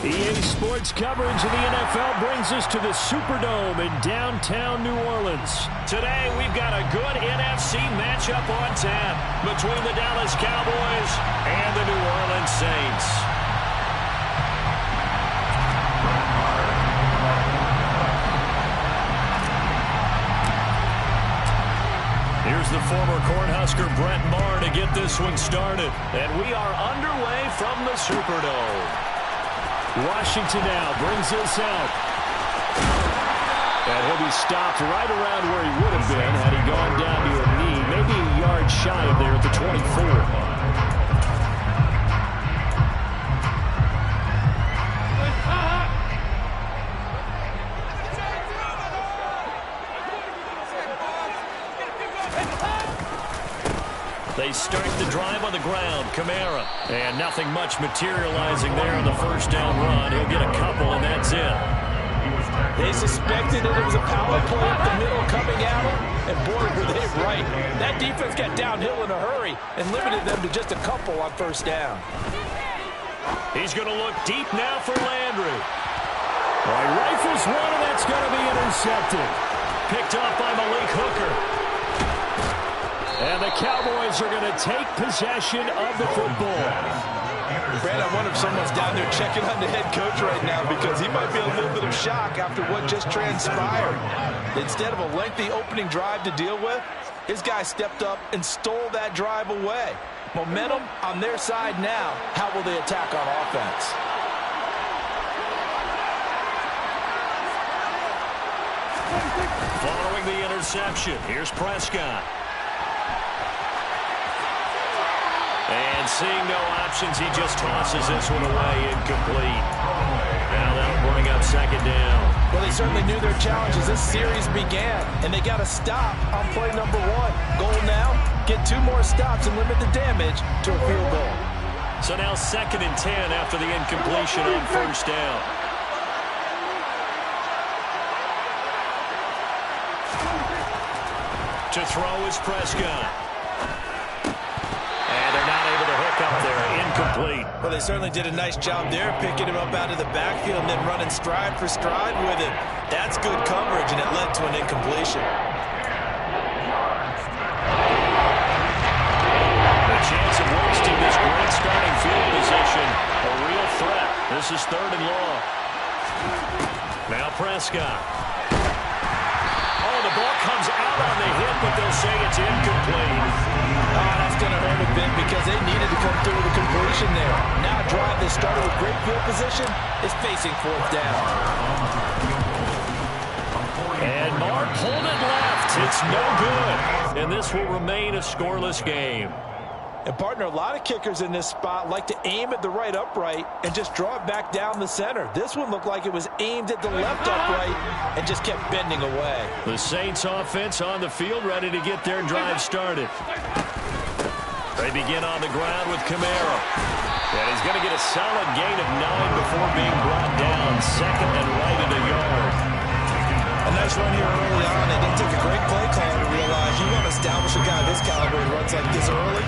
EA Sports coverage of the NFL brings us to the Superdome in downtown New Orleans. Today, we've got a good NFC matchup on tap between the Dallas Cowboys and the New Orleans Saints. Here's the former Cornhusker Brett Maher to get this one started. And we are underway from the Superdome. Washington now brings this out. And he'll be stopped right around where he would have been had he gone down to a knee, maybe a yard shy of there at the 24. They start the drive on the ground. Kamara. And nothing much materializing there on the first down run. He'll get a couple, and that's it. They suspected that it was a power play up the middle coming at them, and boy, were they right. That defense got downhill in a hurry and limited them to just a couple on first down. He's going to look deep now for Landry. Well, he rifles one, and that's going to be intercepted. Picked off by Malik Hooker. And the Cowboys are going to take possession of the football. Brad, I wonder if someone's down there checking on the head coach right now because he might be a little bit of shock after what just transpired. Instead of a lengthy opening drive to deal with, his guy stepped up and stole that drive away. Momentum on their side now. How will they attack on offense? Following the interception, here's Prescott. And seeing no options, he just tosses this one away incomplete. Now that'll bring up second down. Well, they certainly knew their challenge as this series began, and they got a stop on play number one. Goal now, get 2 more stops and limit the damage to a field goal. So now 2nd and 10 after the incompletion on first down. To throw is Prescott. Up there, incomplete. Well, they certainly did a nice job there, picking him up out of the backfield and then running stride for stride with him. That's good coverage, and it led to an incompletion. The chance of wasting this great starting field position, a real threat. This is 3rd and long. Now Prescott. Oh, the ball comes out on the hit, but they'll say it's incomplete. That's going to hurt a bit because they needed to come through with a completion there. Now a drive that started with great field position is facing 4th down. And Mark pulled it left. It's no good. And this will remain a scoreless game. And, partner, a lot of kickers in this spot like to aim at the right upright and just draw it back down the center. This one looked like it was aimed at the left upright and just kept bending away. The Saints offense on the field, ready to get their drive started. They begin on the ground with Kamara. And he's going to get a solid gain of 9 before being brought down. 2nd and right at a yard. A nice run here early on. They didn't take a great play call to realize you want to establish a guy this caliber who runs like this early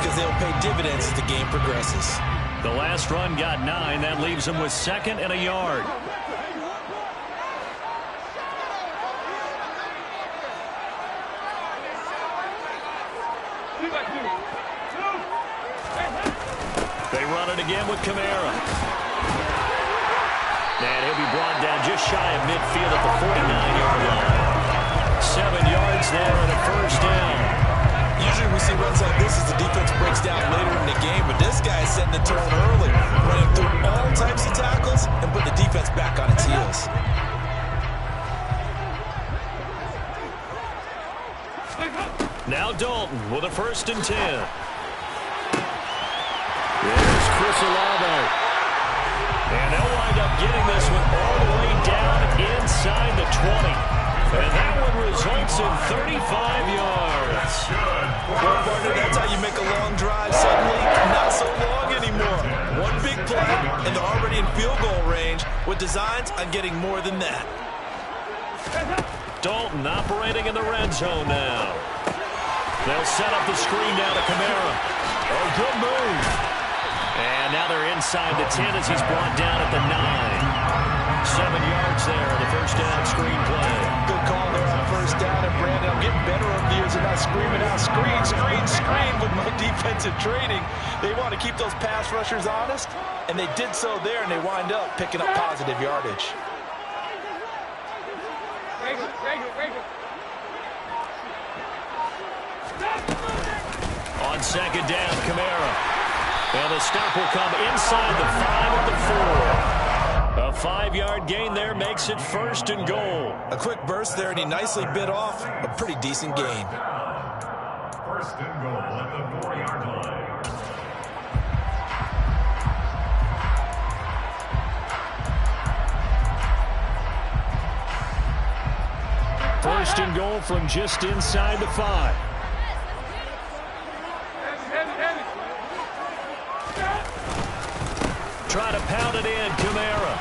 because they'll pay dividends as the game progresses. The last run got 9. That leaves them with 2nd and a yard. They run it again with Kamara. And he'll be brought down just shy of midfield at the 49-yard line. 7 yards there and a first down. Usually we see runs like this as the defense breaks down later in the game, but this guy is setting the tone early, running through all types of tackles and put the defense back on its heels. Now Dalton with a 1st and 10. There's Chris Olave. And they'll wind up getting this one all the way down inside the 20. And that one results in 35 yards. Well, partner, that's how you make a long drive suddenly not so long anymore. One big play, and they're already in field goal range with designs on getting more than that. Dalton operating in the red zone now. They'll set up the screen down to Kamara. Oh, good move. And now they're inside the 10 as he's brought down at the 9. 7 yards there on the first down screen play. Good call there on first down. And Brandon, I'm getting better over the years and not screaming out, screen, screen, screen with my defensive training. They want to keep those pass rushers honest, and they did so there, and they wind up picking up positive yardage. On second down, Kamara. And the stop will come inside the 5 of the 4. A 5-yard gain there makes it first and goal. A quick burst there, and he nicely bit off a pretty decent gain. First and goal at the 4-yard line. First and goal from just inside the 5. Try to pound it in, Kamara.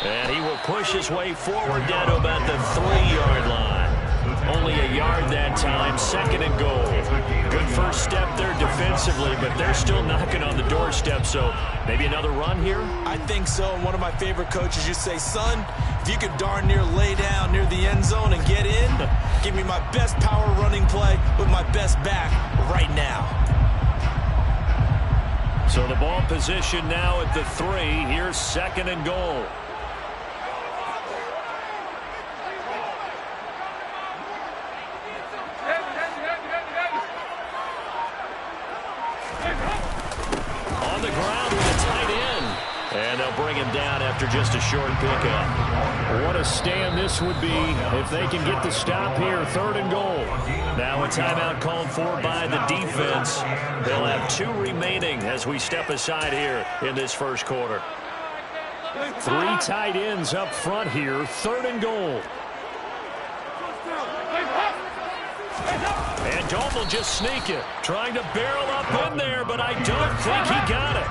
And he will push his way forward down to about the 3-yard line. Only a yard that time, second and goal. Good first step there defensively, but they're still knocking on the doorstep, so maybe another run here? I think so. And one of my favorite coaches used to say, son, if you could darn near lay down near the end zone and get in, give me my best power running play with my best back right now. So the ball position now at the 3. Here's second and goal. On the ground with a tight end. And they'll bring him down after just a short pickup. What a stand this would be if they can get the stop here. Third and goal. Now a timeout called for by the defense. They'll have 2 remaining as we step aside here in this first quarter. 3 tight ends up front here. Third and goal. And Dalton will just sneak it. Trying to barrel up in there, but I don't think he got it.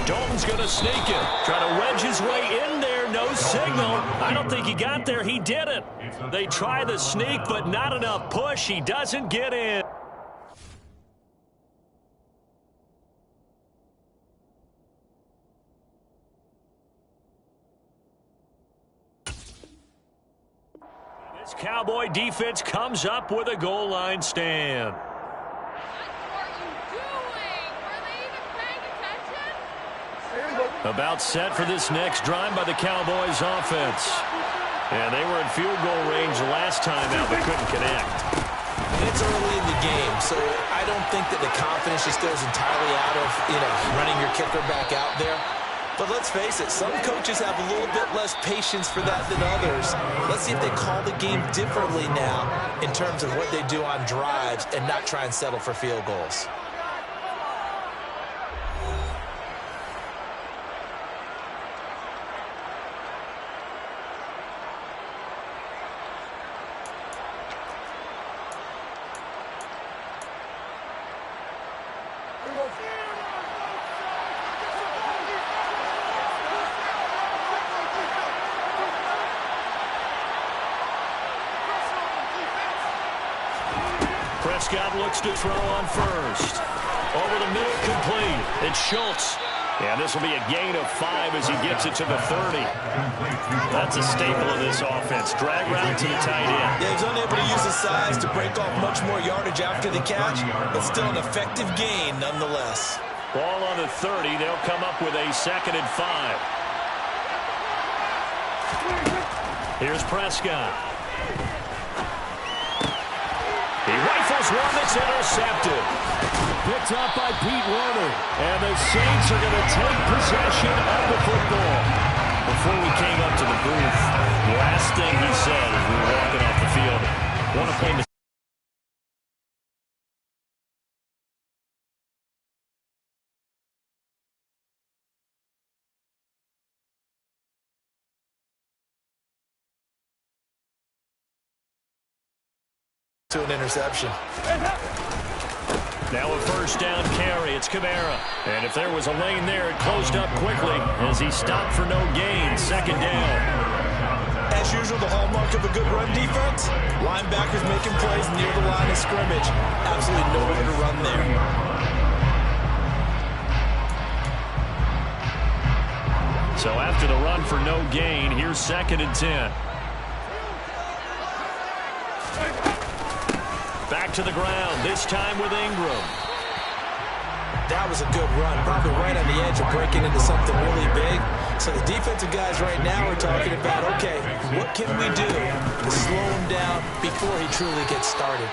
Dalton's going to sneak it. Try to wedge his way in there. No signal. I don't think he got there. He didn't. They try the sneak, but not enough push. He doesn't get in. This Cowboy defense comes up with a goal line stand. About set for this next drive by the Cowboys offense. And they were in field goal range last time out, but couldn't connect. It's early in the game, so I don't think that the confidence just goes entirely out of, running your kicker back out there. But let's face it, some coaches have a little bit less patience for that than others. Let's see if they call the game differently now in terms of what they do on drives and not try and settle for field goals. Prescott looks to throw on first. Over the middle, complete. It's Schultz. And this will be a gain of 5 as he gets it to the 30. That's a staple of this offense. Drag route to the tight end. Yeah, he's unable to use his size to break off much more yardage after the catch, but still an effective gain nonetheless. Ball on the 30. They'll come up with a second and 5. Here's Prescott. He rifles one that's intercepted. Picked up by Pete Werner. And the Saints are going to take possession of the football. Before we came up to the booth, the last thing he said as we were walking off the field, want to play to an interception. Now a first down carry. It's Kamara. And if there was a lane there, it closed up quickly as he stopped for no gain. Second down. As usual, the hallmark of a good run defense, linebacker linebackers making plays near the line of scrimmage. Absolutely nowhere to run there. So after the run for no gain, here's 2nd and 10. Back to the ground, this time with Ingram. That was a good run, probably right on the edge of breaking into something really big. So the defensive guys right now are talking about, okay, what can we do to slow him down before he truly gets started?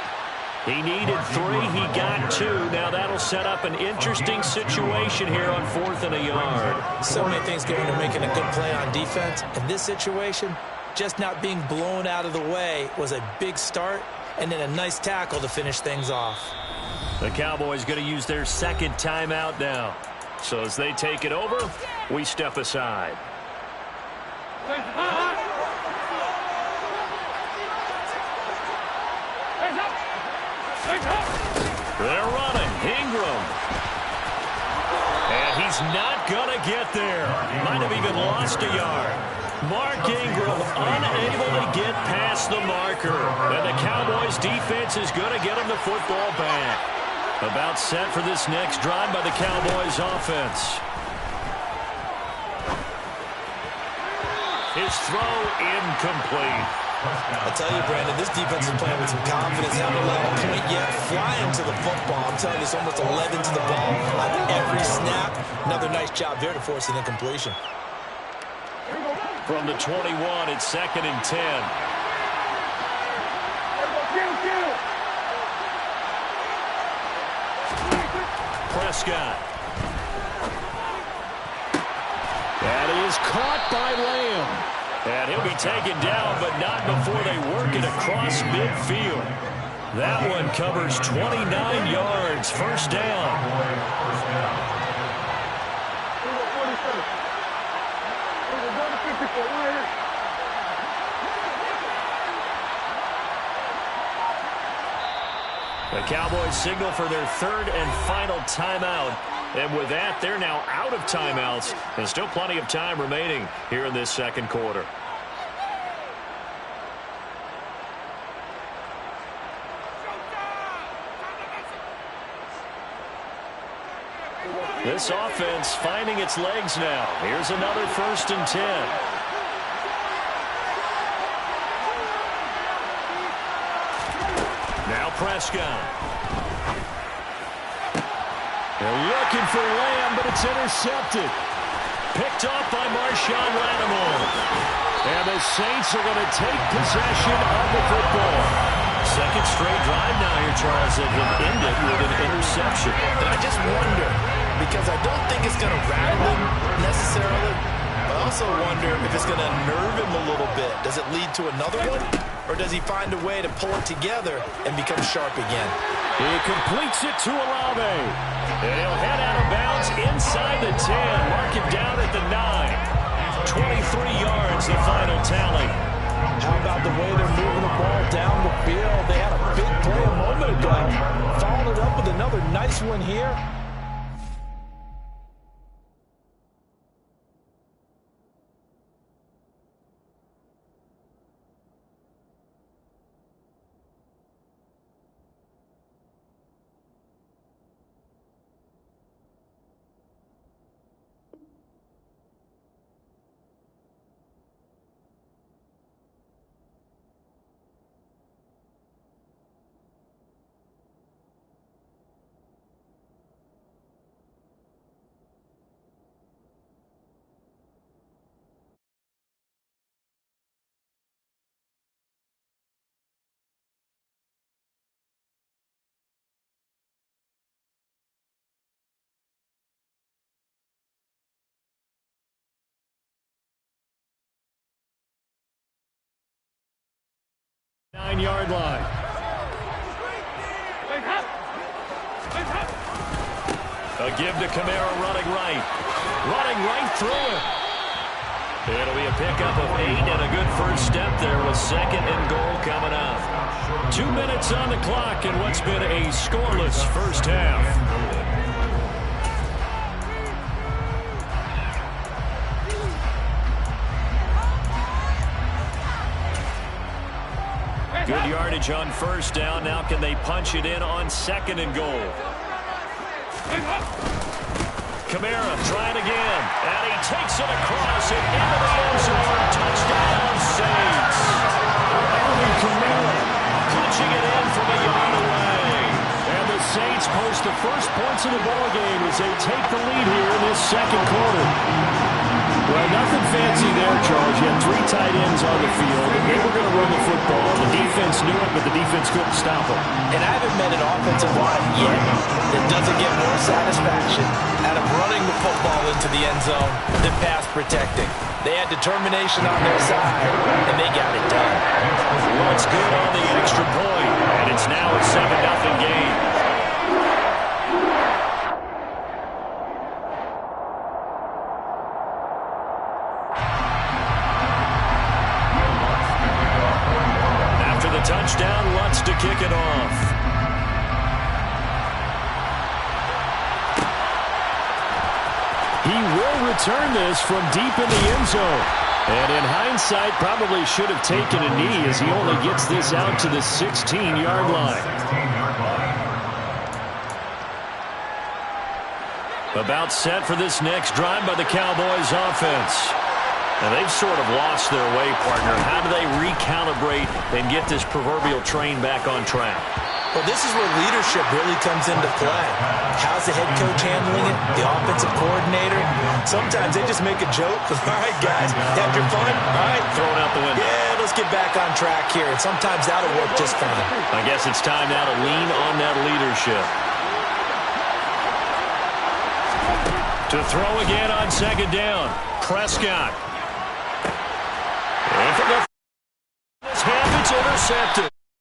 He needed 3, he got 2. Now that'll set up an interesting situation here on 4th and a yard. So many things go into making a good play on defense. In this situation, just not being blown out of the way was a big start, and then a nice tackle to finish things off. The Cowboys going to use their 2nd timeout now. So as they take it over, we step aside. They're running. Ingram. And he's not going to get there. Might have even lost a yard. Mark Ingram unable to get past the marker. And the Cowboys defense is going to get him the football back. About set for this next drive by the Cowboys offense. His throw incomplete. I tell you, Brandon, this defense is playing with some confidence. Haven't allowed a point yet. Flying to the football. I'm telling you, it's almost 11 to the ball on every snap. Another nice job there to force an incompletion. From the 21, it's 2nd and 10. Prescott. That is caught by Lamb. And he'll be taken down, but not before they work it across midfield. That one covers 29 yards. First down. The Cowboys signal for their 3rd and final timeout. And with that, they're now out of timeouts. And still plenty of time remaining here in this 2nd quarter. This offense finding its legs now. Here's another 1st and 10. Now Prescott. They're looking for Lamb, but it's intercepted. Picked off by Marshawn Lattimore. And the Saints are going to take possession of the football. 2nd straight drive now here, Charles, that will end it with an interception. And I just wonder, because I don't think it's going to rattle him necessarily, but I also wonder if it's going to nerve him a little bit. Does it lead to another one? Or does he find a way to pull it together and become sharp again? He completes it to Olave. And he'll head out of bounds inside the 10. Mark him down at the 9. 23 yards, the final tally. How about the way they're moving the ball down the field? They had a big play a moment ago. Followed it up with another nice one here. Nine-yard line. A give to Kamara running right. Running right through it. It'll be a pickup of 8 and a good first step there with 2nd and goal coming up. 2 minutes on the clock in what's been a scoreless first half. Good yardage on first down. Now can they punch it in on 2nd and goal? Kamara trying again, and he takes it across and into the end zone. Touchdown, Saints. Alvin Kamara punching it in from a yard away. And the Saints post the first points of the ballgame as they take the lead here in this 2nd quarter. Well, nothing fancy there, Charles. You had 3 tight ends on the field, and they were going to run the football. The defense knew it, but the defense couldn't stop them. And I haven't met an offensive line yet that doesn't get more satisfaction out of running the football into the end zone than pass protecting. They had determination on their side, and they got it done. What's good on the extra point, and it's now a 7-0 game. Touchdown, Lutz to kick it off. He will return this from deep in the end zone. And in hindsight, probably should have taken a knee as he only gets this out to the 16-yard line. About set for this next drive by the Cowboys offense. And they've sort of lost their way, partner. How do they recalibrate and get this proverbial train back on track? Well, this is where leadership really comes into play. How's the head coach handling it? The offensive coordinator? Sometimes they just make a joke. All right, guys, had your fun? All right. Throw it out the window. Yeah, let's get back on track here. And sometimes that'll work just fine. I guess it's time now to lean on that leadership. To throw again on 2nd down. Prescott. And for the half, it's intercepted.